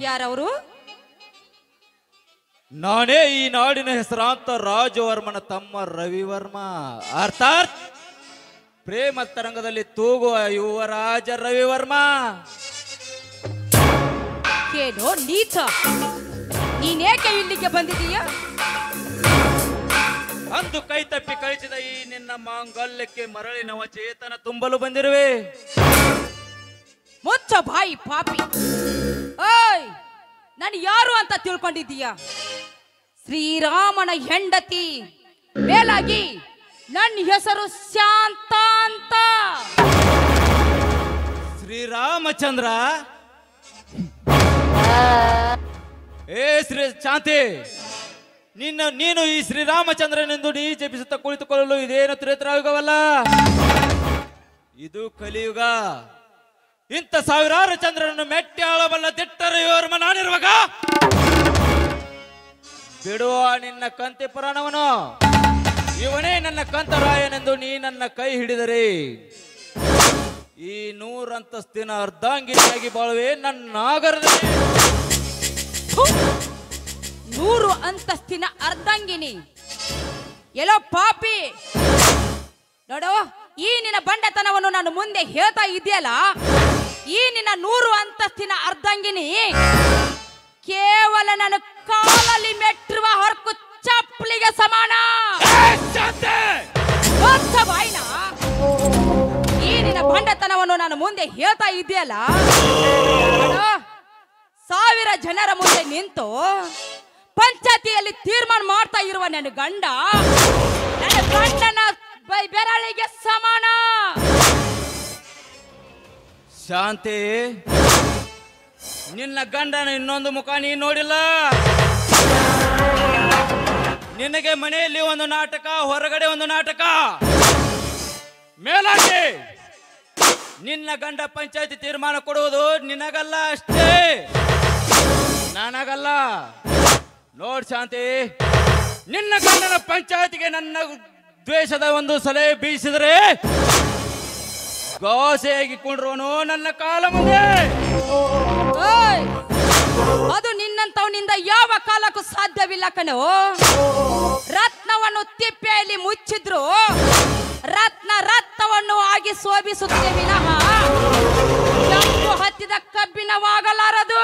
ಯಾರವರು? ನಾನೇ ಈ ನಾಡಿನ ಹೆಸರಾಂತ ರಾಜವರ್ಮನ ತಮ್ಮ ರವಿವರ್ಮ, ಅರ್ಥಾತ್ ಪ್ರೇಮ ತರಂಗದಲ್ಲಿ ತೂಗುವ ಯುವರಾಜ ರವಿವರ್ಮ. ಏನೋ ನೀಚ, ನೀನೇಕೆ ಇಲ್ಲಿಗೆ ಬಂದಿದೀಯ? ಅಂದು ಕೈ ತಪ್ಪಿ ಕಳಿಸಿದ ಈ ನಿನ್ನ ಮಾಂಗಲ್ಯಕ್ಕೆ ಮರಳಿ ನವ ಚೇತನ ತುಂಬಲು ಬಂದಿರುವೆ. ಮುಚ್ಚ ಬಾಯಿ ಪಾಪಿ. ಓಯ್, ನಾನು ಯಾರು ಅಂತ ತಿಳ್ಕೊಂಡಿದ್ದೀಯ? ಶ್ರೀರಾಮನ ಹೆಂಡತಿ, ಮೇಲಾಗಿ ನನ್ನ ಹೆಸರು ಶಾಂತ ಅಂತ. ಶ್ರೀರಾಮಚಂದ್ರ? ಏ ಶ್ರೀ ಶಾಂತಿ, ನೀನು ಈ ಶ್ರೀರಾಮಚಂದ್ರನೆಂದು ನೀ ಜಪಿಸುತ್ತಾ ಕುಳಿತುಕೊಳ್ಳಲು ಇದೇನು ತ್ರೇತಾಯುಗವಲ್ಲ, ಇದು ಕಲಿಯುಗ. ಇಂಥ ಸಾವಿರಾರು ಚಂದ್ರನನ್ನು ಮೆಟ್ಟಿ ಆಳಬಲ್ಲ ದಿಟ್ಟರ ಇವರ್ಮ ನಾನಿರುವಾಗ ಬಿಡುವ ನಿನ್ನ ಕಂತಿ ಪುರಾಣವನು. ಇವನೇ ನನ್ನ ಕಂತರಾಯನೆಂದು ನೀ ನನ್ನ ಕೈ ಹಿಡಿದರೆ ಈ 100 ಅಂತಸ್ತಿನ ಅರ್ಧಾಂಗಿನಿಯಾಗಿ ಬಾಳುವೆ ನನ್ನ ನಾಗರದಲ್ಲಿ. 100 ಅಂತಸ್ತಿನ ಅರ್ಧಾಂಗಿನಿ? ಎಲ್ಲೋ ಪಾಪಿ, ನೋಡು, ಈ ನಿನ್ನ ಬಂಡತನವನ್ನು ನಾನು ಮುಂದೆ ಹೇಳ್ತಾ ಇದೆಯಲ್ಲ, ಈ ನಿನ್ನ 100 ಅಂತಸ್ತಿನ ಅರ್ಧಾಂಗಿನಿ ಕೇವಲ ನನ್ನ ಕಾಲಲ್ಲಿ ಮೆಟ್ಟಿರುವ ಹೊರಕು ಚಪ್ಪಲಿಗೆ ಸಮಾನ. ಬಾಯಿನ, ಈ ನಿನ್ನ ಬಂಡತನವನ್ನು ನಾನು ಮುಂದೆ ಹೇಳ್ತಾ ಇದೆಯಲ್ಲ, 1000 ಜನರ ಮುಂದೆ ನಿಂತು ಪಂಚಾಯತಿಯಲ್ಲಿ ತೀರ್ಮಾನ ಮಾಡ್ತಾ ಇರುವ ನನ್ನ ಗಂಡನ ಬೆರಳಿಗೆ ಸಮಾನ. ಶಾಂತಿ, ನಿನ್ನ ಗಂಡನ ಇನ್ನೊಂದು ಮುಖ ನೀ ನೋಡಿಲ್ಲ. ನಿನಗೆ ಮನೆಯಲ್ಲಿ ಒಂದು ನಾಟಕ, ಹೊರಗಡೆ ಒಂದು ನಾಟಕ. ಮೇಲಾಗಿ ನಿನ್ನ ಗಂಡ ಪಂಚಾಯತಿ ತೀರ್ಮಾನ ಕೊಡುವುದು ನಿನಗಲ್ಲ ಅಷ್ಟೇ, ನನಗಲ್ಲ. ನೋಡ್ ಶಾಂತಿ, ನಿನ್ನ ಗಂಡನ ಪಂಚಾಯತಿಗೆ ನನ್ನ ದ್ವೇಷದ ಒಂದು ಸಲಹೆ ಬೀಸಿದರೆ ಗೋಸೆಯಾಗಿ ಕೊಂಡ್ರೋನು ನನ್ನ ಕಾಲ ಮುಂದೆ. ಅದು ನಿನ್ನಂತವನಿಂದ ಯಾವ ಕಾಲಕ್ಕೂ ಸಾಧ್ಯವಿಲ್ಲ ಕಣೋ. ರತ್ನವನ್ನು ತಿಪ್ಪೆಯಲ್ಲಿ ಮುಚ್ಚಿದ್ರು ರತ್ನವನ್ನು ಆಗಿ ಶೋಭಿಸುತ್ತೆ ವಿನಃ ಕೆಂಪು ಹತ್ತಿದ ಕಬ್ಬಿಣವಾಗಲಾರದು.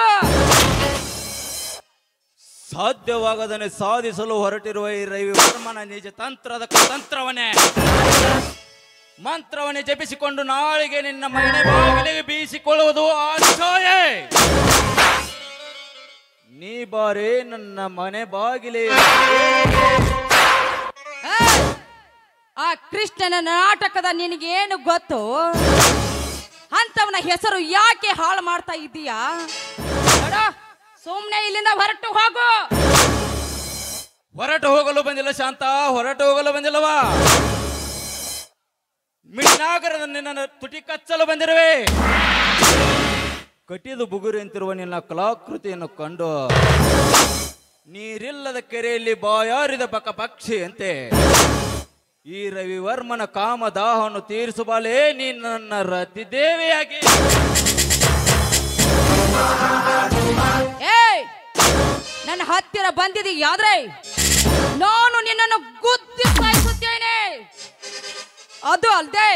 ಸಾಧ್ಯವಾಗದನೆ ಸಾಧಿಸಲು ಹೊರಟಿರುವ ಈ ರವಿವರ್ಮನ ನಿಜ ತಂತ್ರದ ಮಂತ್ರವನ್ನೇ ಜಪಿಸಿಕೊಂಡು ನಾಳೆಗೆ ನಿನ್ನ ಮನೆ ಬಾಗಿಲಿಗೆ ಬೀಸಿಕೊಳ್ಳುವುದು ಆಶ್ಚರ್ಯ. ನೀ ಬಾರೇ ನನ್ನ ಮನೆ ಬಾಗಿಲೇ. ಆ ಕೃಷ್ಣನ ನಾಟಕದ ನಿನಗೇನು ಗೊತ್ತು? ಅಂತವನ ಹೆಸರು ಯಾಕೆ ಹಾಳು ಮಾಡ್ತಾ ಇದ್ದೀಯಾ? ಸುಮ್ನೆ ಇಲ್ಲಿಂದ ಹೊರಟು ಹೋಗು. ಹೊರಟು ಹೋಗಲು ಬಂದಿಲ್ಲ ಶಾಂತ, ಹೊರಟು ಹೋಗಲು ಬಂದಿಲ್ಲವಾ? ಮಿಡಿನಾಗರದ ನಿನ್ನ ತುಟಿ ಕಚ್ಚಲು ಬಂದಿರುವೆ. ಕಟ್ಟಿದು ಬುಗುರಿ ಅಂತಿರುವ ನಿನ್ನ ಕಲಾಕೃತಿಯನ್ನು ಕಂಡು ನೀರಿಲ್ಲದ ಕೆರೆಯಲ್ಲಿ ಬಾಯಾರಿದ ಪಕ್ಷಿ ಅಂತೆ ಈ ರವಿವರ್ಮನ ಕಾಮದಾಹವನ್ನು ತೀರಿಸುಬಾಲೆ ನೀ ನನ್ನ ರತಿದೇವಿಯಾಗಿ. ನನ್ನ ಹತ್ತಿರ ಬಂದಿದೆಯಾದ್ರೆ ನಾನು ನಿನ್ನನ್ನು ಗುದ್ದಿ ಸಾಯಿಸುತ್ತೇನೆ. ಅದು ಅಲ್ಲದೆ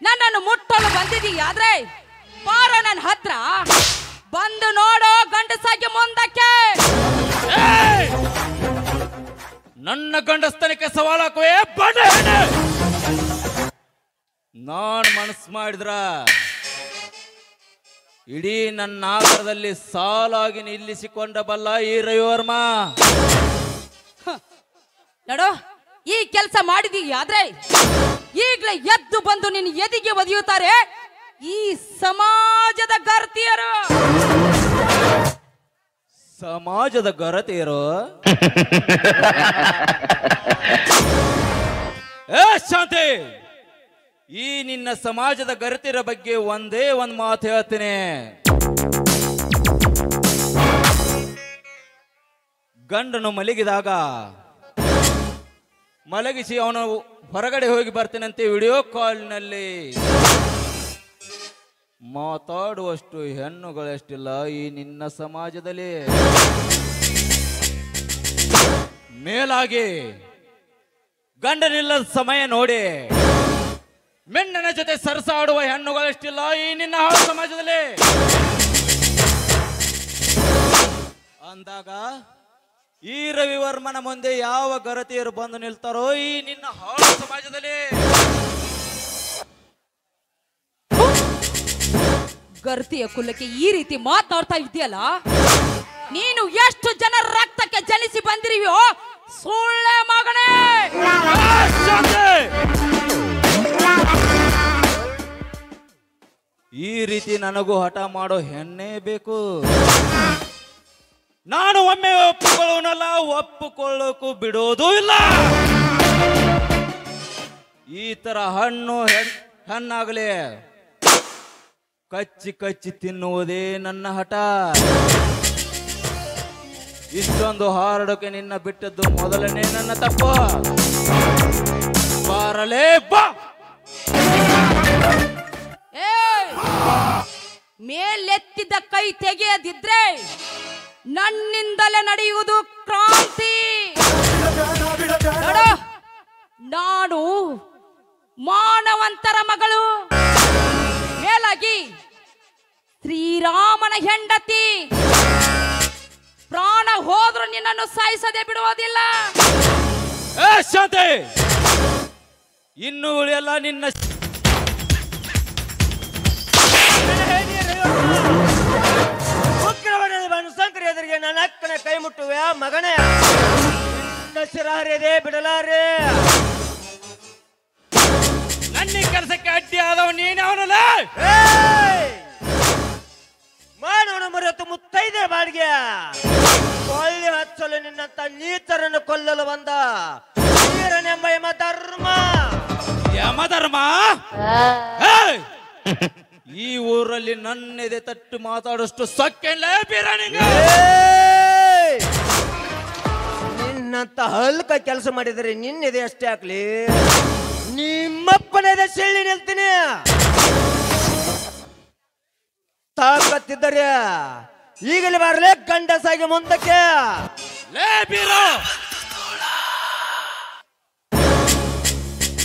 ನನ್ನನ್ನು ಮುಟ್ಟಲು ಬಂದಿದೆಯಾದ್ರೆ ಬಾರ ನನ್ನ ಹತ್ರ ಬಂದು ನೋಡೋ ಗಂಡಸಾಗಿ ಮುಂದಕ್ಕೆ. ನನ್ನ ಗಂಡಸ್ತನಕ್ಕೆ ಸವಾಲು ಹಾಕುವೆ ಬಡ. ನಾನ್ ಮನಸ್ಸು ಮಾಡಿದ್ರ ಇಡೀ ನನ್ನ ನಾಗರದಲ್ಲಿ ಸಾಲಾಗಿ ನಿಲ್ಲಿಸಿಕೊಂಡ ಬಲ್ಲ ಈ ರವಿವರ್ಮ. ನೋಡು, ಈ ಕೆಲಸ ಮಾಡಿದೀಯಾದ್ರೆ ಈಗಲೇ ಎದ್ದು ಬಂದು ನಿನ್ನ ಎದಿಗೆ ಒದೆಯುತ್ತಾರೆ ಈ ಸಮಾಜದ ಗರ್ತಿಯರು. ಸಮಾಜದ ಗರತಿಯರು? ಶಾಂತಿ, ಈ ನಿನ್ನ ಸಮಾಜದ ಗರತಿಯರ ಬಗ್ಗೆ ಒಂದೇ ಒಂದು ಮಾತು ಹೇಳ್ತೀನಿ. ಗಂಡನು ಮಲಗಿದಾಗ ಮಲಗಿಸಿ ಅವನು ಹೊರಗಡೆ ಹೋಗಿ ಬರ್ತೀನಂತೆ ವಿಡಿಯೋ ಕಾಲ್ನಲ್ಲಿ ಮಾತಾಡುವಷ್ಟು ಹೆಣ್ಣುಗಳೆಷ್ಟಿಲ್ಲ ಈ ನಿನ್ನ ಸಮಾಜದಲ್ಲಿ. ಮೇಲಾಗಿ ಗಂಡನಿಲ್ಲದ ಸಮಯ ನೋಡಿ ಮೆಣ್ಣನ ಜೊತೆ ಸರಸಾಡುವ ಹೆಣ್ಣುಗಳೆಷ್ಟಿಲ್ಲ ಈ ನಿನ್ನ ಹಾಳು ಸಮಾಜದಲ್ಲಿ. ಅಂದಾಗ ಈ ರವಿವರ್ಮನ ಮುಂದೆ ಯಾವ ಗರತಿಯರು ಬಂದು ನಿಲ್ತಾರೋ ಈ ನಿನ್ನ ಹಾಳು ಸಮಾಜದಲ್ಲಿ. ಗರ್ತಿಯ ಕುಲಕ್ಕೆ ಈ ರೀತಿ ಮಾತನಾಡ್ತಾ ಇದೆಯಲ್ಲ, ನೀನು ಎಷ್ಟು ಜನ ರಕ್ತಕ್ಕೆ ಜನಿಸಿ ಬಂದಿರಿವೋ ಸುಳ್ಳೆ ಮಗನೇ. ಈ ರೀತಿ ನನಗೂ ಹಠ ಮಾಡೋ ಹೆಣ್ಣೇ ಬೇಕು. ನಾನು ಒಮ್ಮೆ ಒಪ್ಪಿಕೊಳ್ಳೋನಲ್ಲ, ಒಪ್ಪಿಕೊಳ್ಳೋಕು ಬಿಡೋದೂ ಇಲ್ಲ. ಈ ತರ ಹಣ್ಣಾಗಲಿ ಕಚ್ಚಿ ಕಚ್ಚಿ ತಿನ್ನುವುದೇ ನನ್ನ ಹಠ. ಇಷ್ಟೊಂದು ಹಾರಡೋಕೆ ನಿನ್ನ ಬಿಟ್ಟದ್ದು ಮೊದಲನೇ ನನ್ನ ತಪ್ಪು. ಬಾರಲೇ ಬಾ. ಮೇಲೆತ್ತಿದ ಕೈ ತೆಗೆಯದಿದ್ರೆ ನನ್ನಿಂದಲೇ ನಡೆಯುವುದು ಕ್ರಾಂತಿ. ನಾನು ಮಾನವಂತರ ಮಗಳು, ಮೇಲಾಗಿ ಶ್ರೀರಾಮನ ಹೆಂಡತಿ. ಪ್ರಾಣ ಹೋದ್ರೂ ನಿನ್ನನ್ನು ಸಾಯಿಸದೆ ಬಿಡುವುದಿಲ್ಲ. ಶಾಂತಿ, ಇನ್ನು ಉಳಿಯಲ್ಲ ನಿನ್ನ. ಶಂಕರ ಎದುರಿಗೆ ನನ್ನ ಅಕ್ಕನ ಕೈ ಮುಟ್ಟುವೆ ಮಗನೇ. ಶಿರಾರಿದೆ ಬಿಡಲಾರೆ. ನನ್ನ ಕೆಲಸಕ್ಕೆ ಅಡ್ಡಿ ಆದವ ನೀನವನಲ್ಲ. ಮಾನವನ ಮರೆತು ಮುತ್ತೈದೆ ಬಾಡಿಗೆ ಕೊಳ್ಳಿ ಹಚ್ಚಲು ನಿನ್ನಂತ ನೀಚರನ್ನು ಕೊಲ್ಲಲು ಬಂದ ವೀರನೆಂಬ ಯಮಧರ್ಮ. ಯಮಧರ್ಮ ಈ ಊರಲ್ಲಿ ನನ್ನೆದೆ ತಟ್ಟು ಮಾತಾಡೋಷ್ಟು ಸೊಕ್ಕೆಲ್ಲ ಬೀರನಿಗೆ. ನಿನ್ನಂತ ಹಲ್ಕ ಕೆಲಸ ಮಾಡಿದರೆ ನಿನ್ನೆದೆ ಅಷ್ಟೇ ಆಗ್ಲಿ, ನಿಮ್ಮಪ್ಪನೆದೆ ಸೆಳ್ಳಿ ನಿಲ್ತೀನಿ. ತಾಕತ್ತಿದ್ದರೆ ಈಗಲೇ ಬರಲೇ ಗಂಡಸಾಗಿ ಮುಂದಕ್ಕೆ. ಲೇ ಬೀರೋ,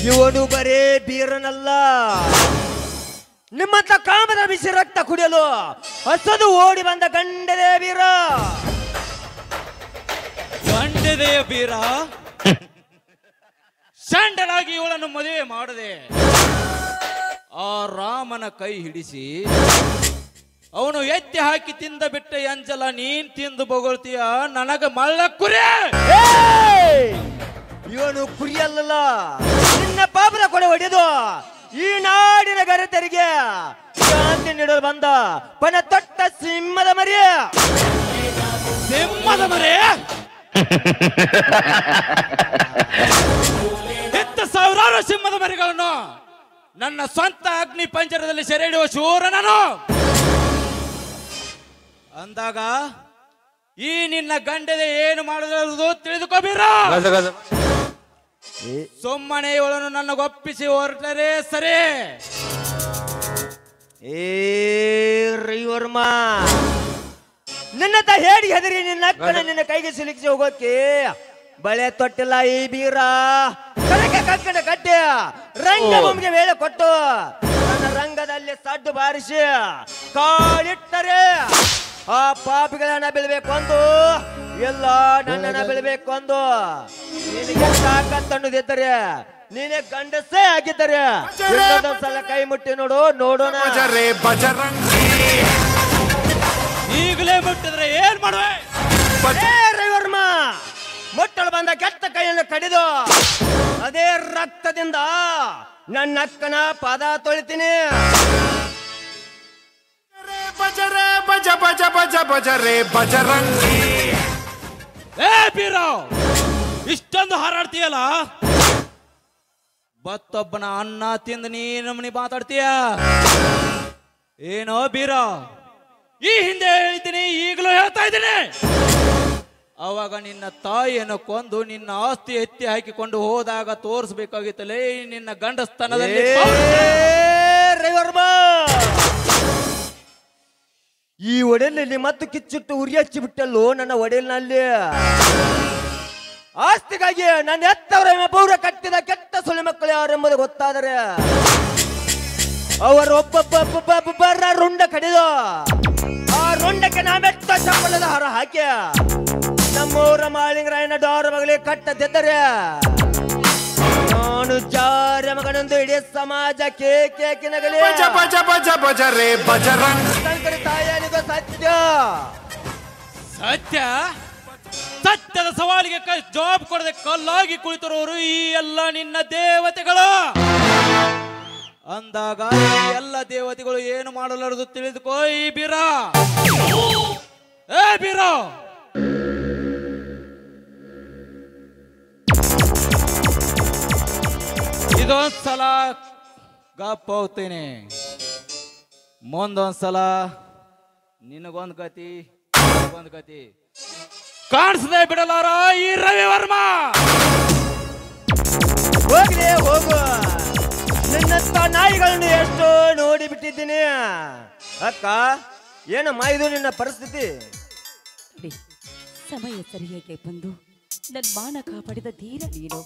ಇವನು ಬರೇ ಬೀರನಲ್ಲ, ನಿಮ್ಮಂತ ಕಾಮದ ಬಿಸಿ ರಕ್ತ ಕುಡಿಯಲು ಹಸದು ಓಡಿ ಬಂದ ಗಂಡದೇ ಬೀರ. ಗಂಡದೆಯ ಬೀರ ಶಾಂಡಲಾಗಿ ಇವಳನ್ನು ಮದುವೆ ಮಾಡದೆ ಆ ರಾಮನ ಕೈ ಹಿಡಿಸಿ ಅವನು ಎತ್ತಿ ಹಾಕಿ ತಿಂದ ಬಿಟ್ಟ ಎಂಜಲ ನೀನ್ ತಿಂದು ಬೊಗಳ್ತೀಯ ನನಗ ಮಳ್ಳ ಕುರಿ. ಇವನು ಕುರಿಯಲ್ಲ, ನಿನ್ನ ಪಾಪದ ಕೊಡೆ ಹೊಡೆದು ಈ ನಾಡಿನ ಗರತೆರಿಗೆ ಶಾಂತಿ ನೀಡಲು ಬಂದ ಪನ ತೊಟ್ಟ ಸಿಂಹದ ಮರಿ. ಸಿಂಹದ ಮರಿ ಸಾವಿರಾರು ಸಿಂಹದ ಮರಿಗಳನ್ನು ನನ್ನ ಸ್ವಂತ ಅಗ್ನಿ ಪಂಜರದಲ್ಲಿ ಸೆರೆ ಹಿಡಿಯುವ ಶೂರ ನಾನು. ಅಂದಾಗ ಈ ನಿನ್ನ ಗಂಡದೆ ಏನು ಮಾಡಲು ತಿಳಿದುಕೋಬೀರ. ಸುಮ್ಮನೆ ಇವಳನ್ನು ನನಗೊಪ್ಪಿಸಿ ಹೊರಟರೆ ಸರಿ. ಏ ರವಿವರ್ಮ, ನಿನ್ನಂತ ಹೇಳಿ ಹೆದರಿ ನಿನ್ನ ಅಕ್ಕನ ನಿನ್ನ ಕೈಗೆ ಸಿಲುಕಿಸಿ ಹೋಗೋಕೆ ಬಳೆ ತೊಟ್ಟಿಲ್ಲ ಈ ಬೀರ. ಕಕ್ಕಡ ಕಟ್ಟಿ ರಂಗಭೂಮಿಗೆ ವೇಳೆ ಕೊಟ್ಟು ನನ್ನ ರಂಗದಲ್ಲಿ ಸಡ್ಡು ಬಾರಿಸಿ ಕಾಲಿಟ್ಟರೆ ಆ ಪಾಪಿಗಳನ್ನ ಬೀಳ್ಬೇಕೊಂದು, ಎಲ್ಲ ನನ್ನನ್ನ ಬೀಳ್ಬೇಕೊಂದು. ನಿನಗೆ ತಾಕತ್ತನ್ನುದಿದ್ದರೆ ನೀನೇ ಗಂಡಸೇ ಆಗಿದ್ದರೆ ಇನ್ನೊಂದೊಂದ್ಸಲ ಕೈ ಮುಟ್ಟಿ ನೋಡೋಣ. ಈಗಲೇ ಮುಟ್ಟಿದ್ರೆ ಏನ್ ಮಾಡುವೆ? ರವಿವರ್ಮ, ಮುಟ್ಟಲು ಬಂದ ಕೆಟ್ಟ ಕೈಯನ್ನು ಕಡಿದು ಅದೇ ರಕ್ತದಿಂದ ನನ್ನ ಅಕ್ಕನ ಪಾದ ತೊಳಿತೀನಿ. ಬಜರೆ ಬಜ ಬಜ ಬಜ ಬಜರೆ ಬಜರಂಗಿ. ಏ ಬೀರ, ಇಷ್ಟೊಂದು ಹಾರಾಡ್ತೀಯಲ್ಲ, ಮತ್ತೊಬ್ಬನ ಅನ್ನ ತಿಂದು ನೀನು ಮಾತಾಡ್ತೀಯ ಏನೋ ಬೀರ? ಈ ಹಿಂದೆ ಹೇಳಿದ್ದೀನಿ, ಈಗಲೂ ಹೇಳ್ತಾ ಇದ್ದೀನಿ. ಅವಾಗ ನಿನ್ನ ತಾಯಿಯನ್ನು ಕೊಂದು ನಿನ್ನ ಆಸ್ತಿ ಎತ್ತಿ ಹಾಕಿಕೊಂಡು ಹೋದಾಗ ತೋರಿಸ್ಬೇಕಾಗಿತ್ತಲೇ ನಿನ್ನ ಗಂಡಸ್ತನದಲ್ಲಿ. ರವಿವರ್ಮ, ಈ ಒಡೆಯಲ್ಲಿ ಮತ್ತು ಕಿಚ್ಚಿಟ್ಟು ಉರಿ ಹಚ್ಚಿ ಬಿಟ್ಟಲ್ಲೋ ನನ್ನ ಒಡೆಯಲ್ನಲ್ಲಿ. ಆಸ್ತಿಗಾಗಿ ನನ್ನ ಎತ್ತವರ ಪೌರ ಕಟ್ಟಿದ ಕೆಟ್ಟ ಸೊಳ್ಳೆ ಮಕ್ಕಳು ಯಾರೆಂಬುದು ಗೊತ್ತಾದರೆ ಅವರು ಒಬ್ಬೊಬ್ಬ ರುಂಡ ಕಡಿದು ಆ ರುಂಡಕ್ಕೆ ನಾವೆತ್ತ ಚಪ್ಪಲದ ಹಾರ ಹಾಕಿ ನಮ್ಮೂರ ಮಾಳಿಂಗರಾಯನ ಡೋರ ಮಗಳಿಗೆ ಕಟ್ಟದಿದ್ದರೆ ನಾನು ಜಾರ ಮಗನೊಂದು ಇಡೀ ಸಮಾಜ ಕೇಕಿನಗಲಿ ಬಜ ಬಜ ಬಜ ಬಜ ರೇ ಬಜರಂಗಿ. ಸಂಕಟ ತಾಯನಿಗೂ ಸತ್ಯ ಸತ್ಯ ಸತ್ಯದ ಸವಾಲಿಗೆ ಜವಾಬ್ ಕೊಡದೆ ಕಲ್ಲಾಗಿ ಕುಳಿತರೋರು ಈ ಎಲ್ಲ ನಿನ್ನ ದೇವತೆಗಳು ಅಂದಾಗ ಈ ಎಲ್ಲ ದೇವತೆಗಳು ಏನು ಮಾಡಲಾರದು ತಿಳಿದುಕೋ ಈ ಬೀರ. ಏ ಬೀರ, ಇದೊಂದ್ಸಲ ಗಪ್ಪ ಹೋಗ್ತೀನಿ, ಮುಂದೊಂದ್ಸಲ ನಿನಗೊಂದು ಗತಿ ಒಂದು ಗತಿ ಕಾಣಿಸದೆ ಬಿಡಲಾರ ಈ ರವಿವರ್ಮ. ಹೋಗ್ಲಿ ಹೋಗು, ನಿನ್ನಂತ ನಾಯಿಗಳನ್ನು ಎಷ್ಟು ನೋಡಿ ಬಿಟ್ಟಿದ್ದೀನಿ. ಅಕ್ಕ ಏನಮ್ಮ ಇದು ನಿನ್ನ ಪರಿಸ್ಥಿತಿ? ನೋಡಿ, ಸಮಯ ಸರಿಯಾಗಿ ಬಂದು ನನ್ನ ಮಾನ ಕಾಪಾಡಿದ ಧೀರ ನೀನು.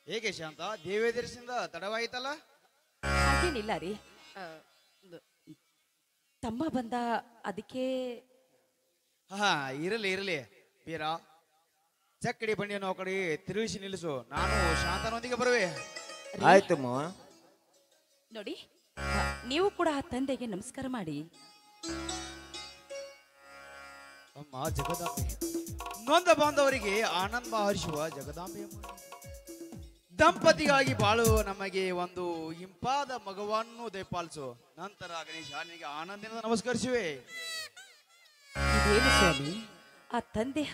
ಹೇಗೆ ಶಾಂತ, ದೇವೇದರ್ಶಿಂದ ತಡವಾಯಿತಲ್ಲ? ಹಾಗೇನಿಲ್ಲ ರೀ, ತಮ್ಮ ಬಂದ ಅದಕ್ಕೆ. ಹಾ, ಇರಲಿ ಇರಲಿ ಬೀರ, ಚಕ್ಕಡಿ ಬಂಡಿಯನ್ನು ಆ ಕಡೆ ತಿರುಗಿಸಿ ನಿಲ್ಲಿಸು, ನಾನು ಶಾಂತನೊಂದಿಗೆ ಬರುವೆ. ಆಯ್ತಮ್ಮ. ನೋಡಿ, ನೀವು ಕೂಡ ಆ ತಂದೆಗೆ ನಮಸ್ಕಾರ ಮಾಡಿ. ಅಮ್ಮ ಜಗದಾಂಬೆ, ನೊಂದ ಬಾಂಧವರಿಗೆ ಆನಂದ ಹರಿಸುವ ಜಗದಾಂಬೆ ದಂಪತಿಗಾಗಿ ಬಾಳುವ ನಮಗೆ ಒಂದು ಇಂಪಾದ ಮಗವನ್ನು ದಯಪಾಲಿಸು. ನಂತರ ಗಣೇಶ ನಿನಗೆ ಆನಂದದಿಂದ ನಮಸ್ಕರಿಸುವೆ. ಇದೇನು ಸ್ವಾಮಿ, ಆ ತಂದೆ